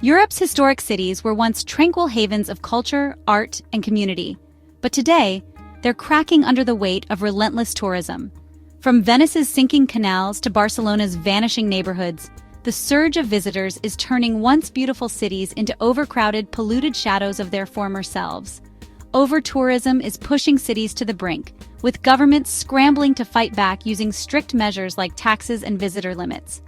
Europe's historic cities were once tranquil havens of culture, art, and community. But today, they're cracking under the weight of relentless tourism. From Venice's sinking canals to Barcelona's vanishing neighborhoods, the surge of visitors is turning once beautiful cities into overcrowded, polluted shadows of their former selves. Overtourism is pushing cities to the brink, with governments scrambling to fight back using strict measures like taxes and visitor limits.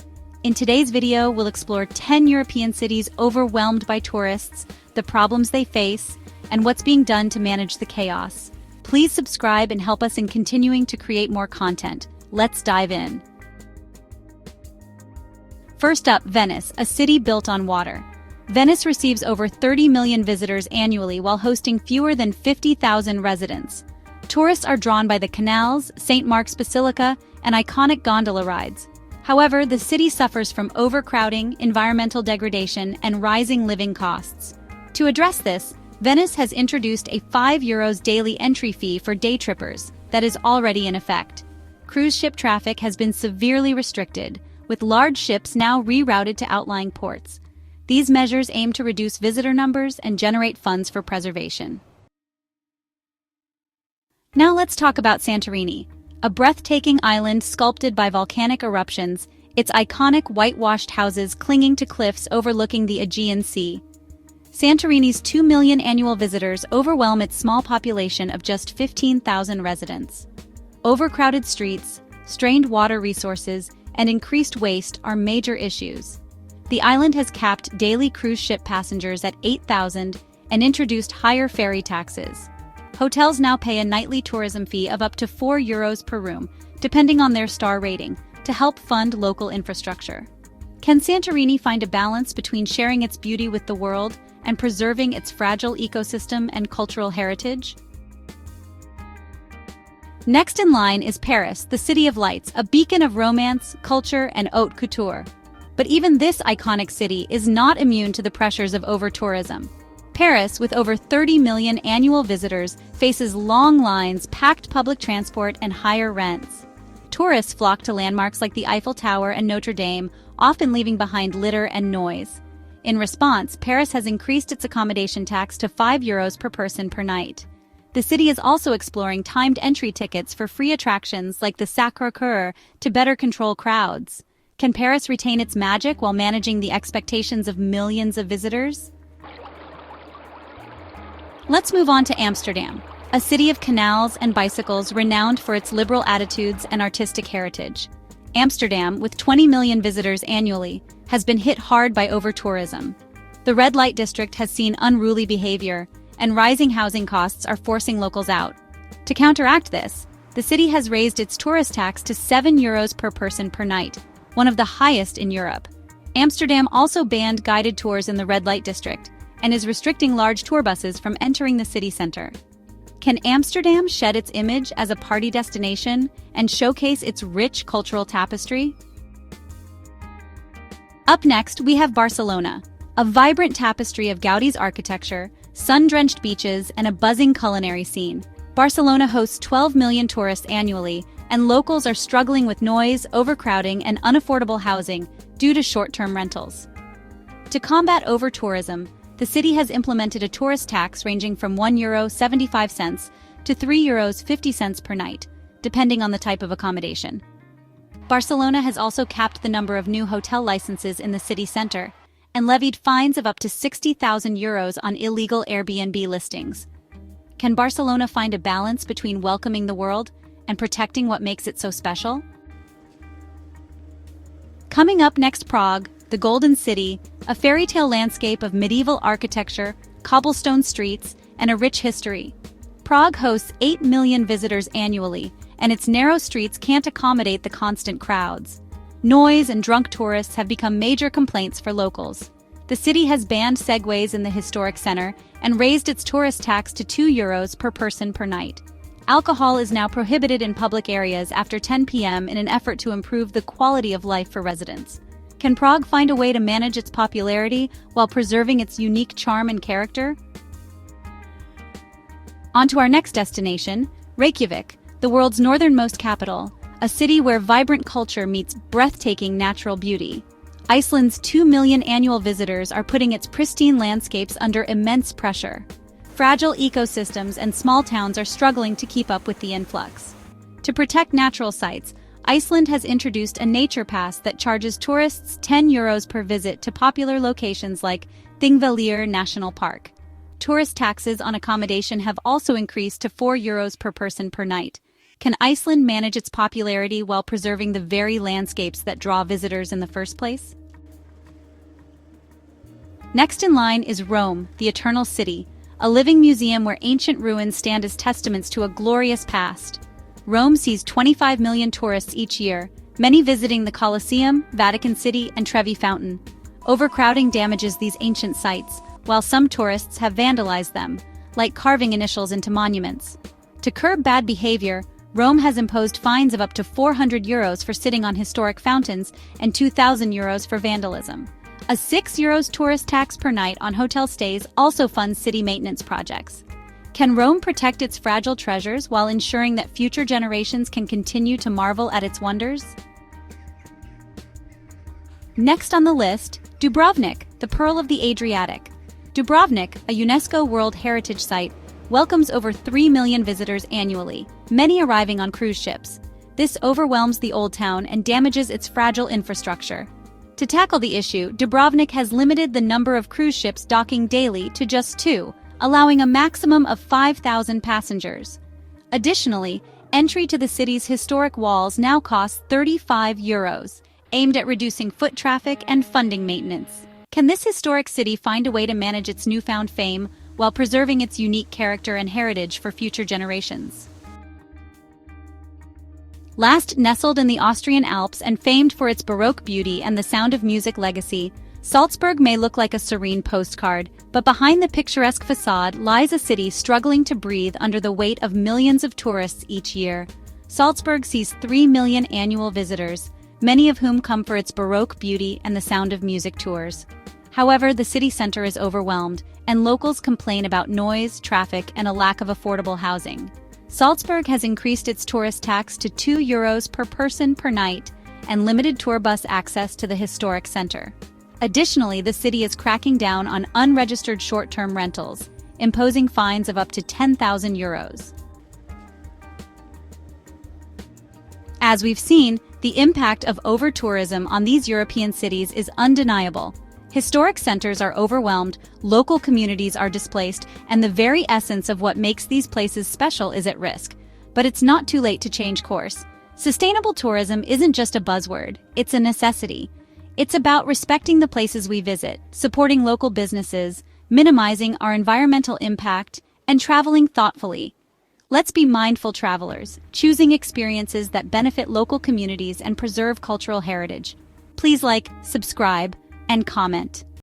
In today's video, we'll explore 10 European cities overwhelmed by tourists, the problems they face, and what's being done to manage the chaos. Please subscribe and help us in continuing to create more content. Let's dive in. First up, Venice, a city built on water. Venice receives over 30 million visitors annually while hosting fewer than 50,000 residents. Tourists are drawn by the canals, St. Mark's Basilica, and iconic gondola rides. However, the city suffers from overcrowding, environmental degradation, and rising living costs. To address this, Venice has introduced a €5 daily entry fee for day trippers that is already in effect. Cruise ship traffic has been severely restricted, with large ships now rerouted to outlying ports. These measures aim to reduce visitor numbers and generate funds for preservation. Now let's talk about Santorini, a breathtaking island sculpted by volcanic eruptions, its iconic whitewashed houses clinging to cliffs overlooking the Aegean Sea. Santorini's 2 million annual visitors overwhelm its small population of just 15,000 residents. Overcrowded streets, strained water resources, and increased waste are major issues. The island has capped daily cruise ship passengers at 8,000 and introduced higher ferry taxes. Hotels now pay a nightly tourism fee of up to €4 per room, depending on their star rating, to help fund local infrastructure. Can Santorini find a balance between sharing its beauty with the world and preserving its fragile ecosystem and cultural heritage? Next in line is Paris, the City of Lights, a beacon of romance, culture, and haute couture. But even this iconic city is not immune to the pressures of over-tourism. Paris, with over 30 million annual visitors, faces long lines, packed public transport, and higher rents. Tourists flock to landmarks like the Eiffel Tower and Notre Dame, often leaving behind litter and noise. In response, Paris has increased its accommodation tax to €5 per person per night. The city is also exploring timed entry tickets for free attractions like the Sacré-Cœur to better control crowds. Can Paris retain its magic while managing the expectations of millions of visitors? Let's move on to Amsterdam, a city of canals and bicycles renowned for its liberal attitudes and artistic heritage. Amsterdam, with 20 million visitors annually, has been hit hard by over-tourism. The red light district has seen unruly behavior, and rising housing costs are forcing locals out. To counteract this, the city has raised its tourist tax to €7 per person per night, one of the highest in Europe. Amsterdam also banned guided tours in the red light district and is restricting large tour buses from entering the city center. Can Amsterdam shed its image as a party destination and showcase its rich cultural tapestry? Up next, we have Barcelona, a vibrant tapestry of Gaudi's architecture, sun-drenched beaches, and a buzzing culinary scene. Barcelona hosts 12 million tourists annually, and locals are struggling with noise, overcrowding, and unaffordable housing due to short-term rentals. To combat over-tourism, the city has implemented a tourist tax ranging from €1.75 to €3.50 per night, depending on the type of accommodation. Barcelona has also capped the number of new hotel licenses in the city center and levied fines of up to €60,000 on illegal Airbnb listings. Can Barcelona find a balance between welcoming the world and protecting what makes it so special? Coming up next, Prague, the Golden City, a fairy tale landscape of medieval architecture, cobblestone streets, and a rich history. Prague hosts 8 million visitors annually, and its narrow streets can't accommodate the constant crowds. Noise and drunk tourists have become major complaints for locals. The city has banned segways in the historic center and raised its tourist tax to €2 per person per night. Alcohol is now prohibited in public areas after 10 p.m. in an effort to improve the quality of life for residents. Can Prague find a way to manage its popularity while preserving its unique charm and character? On to our next destination, Reykjavik, the world's northernmost capital, a city where vibrant culture meets breathtaking natural beauty. Iceland's 2 million annual visitors are putting its pristine landscapes under immense pressure. Fragile ecosystems and small towns are struggling to keep up with the influx. To protect natural sites, Iceland has introduced a nature pass that charges tourists €10 per visit to popular locations like Thingvellir National Park. Tourist taxes on accommodation have also increased to €4 per person per night. Can Iceland manage its popularity while preserving the very landscapes that draw visitors in the first place? Next in line is Rome, the Eternal City, a living museum where ancient ruins stand as testaments to a glorious past. Rome sees 25 million tourists each year, many visiting the Colosseum, Vatican City, and Trevi Fountain. Overcrowding damages these ancient sites, while some tourists have vandalized them, like carving initials into monuments. To curb bad behavior, Rome has imposed fines of up to €400 for sitting on historic fountains and €2,000 for vandalism. A €6 tourist tax per night on hotel stays also funds city maintenance projects. Can Rome protect its fragile treasures while ensuring that future generations can continue to marvel at its wonders? Next on the list, Dubrovnik, the Pearl of the Adriatic. Dubrovnik, a UNESCO World Heritage Site, welcomes over 3 million visitors annually, many arriving on cruise ships. This overwhelms the old town and damages its fragile infrastructure. To tackle the issue, Dubrovnik has limited the number of cruise ships docking daily to just 2, allowing a maximum of 5,000 passengers. Additionally, entry to the city's historic walls now costs €35, aimed at reducing foot traffic and funding maintenance. Can this historic city find a way to manage its newfound fame while preserving its unique character and heritage for future generations? Last, nestled in the Austrian Alps and famed for its Baroque beauty and the Sound of Music legacy, Salzburg may look like a serene postcard, but behind the picturesque facade lies a city struggling to breathe under the weight of millions of tourists each year. Salzburg sees 3 million annual visitors, many of whom come for its Baroque beauty and the Sound of Music tours. However, the city center is overwhelmed, and locals complain about noise, traffic, and a lack of affordable housing. Salzburg has increased its tourist tax to €2 per person per night and limited tour bus access to the historic center. Additionally, the city is cracking down on unregistered short-term rentals, imposing fines of up to €10,000. As we've seen, the impact of overtourism on these European cities is undeniable. Historic centers are overwhelmed, local communities are displaced, and the very essence of what makes these places special is at risk. But it's not too late to change course. Sustainable tourism isn't just a buzzword, it's a necessity. It's about respecting the places we visit, supporting local businesses, minimizing our environmental impact, and traveling thoughtfully. Let's be mindful travelers, choosing experiences that benefit local communities and preserve cultural heritage. Please like, subscribe, and comment.